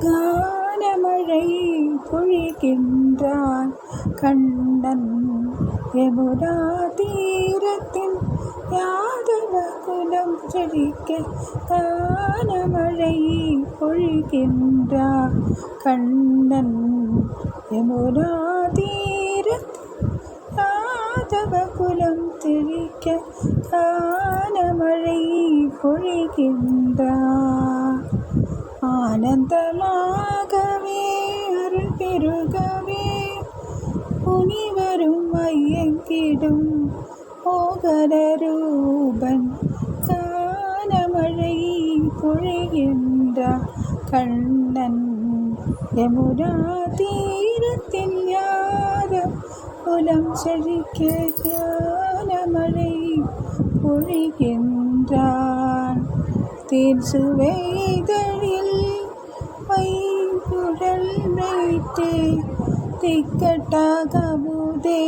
கானமழை பொழிகின்றான் கண்ணன் யமுனா தீரத்தின் யாதவ குலம் செழிக்க. கானமழை பொழிகின்றான் கண்ணன் யமுனா தீரத்தின் யாதவ குலம் செழிக்க. கானமழை பொழிகின்றான் ஆனந்தமாகவே அருள் பெருகவே முனிவரும் ஐயங்கிடும் மோகன ரூபன். கானமழை பொழிகின்றான் கண்ணன் யமுனா தீரத்தின் யாதவ குலம் செழிக்க. கானமழை பொழிகின்றான் தேன் சுவைதழில் வைகுழல் வைத்தே திக்கட்டாக அமுதே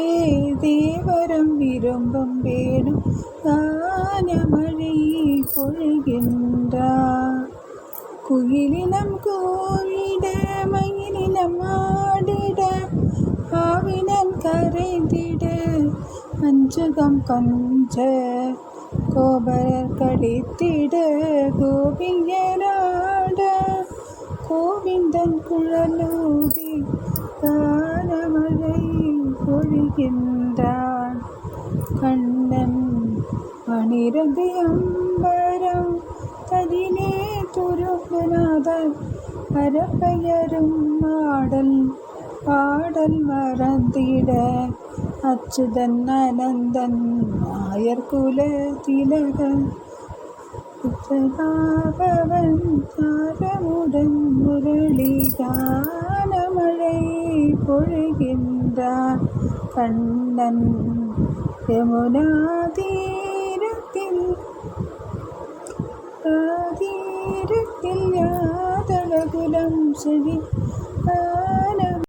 தேவரம் விரும்பும் வேணும். கானமழை பொழிகின்றான் குயிலினம் கோழிட மயிலினம் ஆடிட ஆவினம் கரைந்திட அஞ்சுகம் கொஞ்ச கோபரர் கடித்திட கோபியராட கோவிந்தன் குழலூதி. கானமழை பொழிகின்றான் கண்ணன் 12 அம்பரம் ததிலே துருகுநாதன் பரப்பெயரும் ஆடல் பாடல் மறந்திட அச்சுதன் அனந்தன் நாயர்குல திலகன் உத்தராபவன் தாரமுடன் முரளி. கானமழை பொழிகின்றான் கண்ணன் யமுனா தீரத்தில் யாதவ குலம் செழிக்க.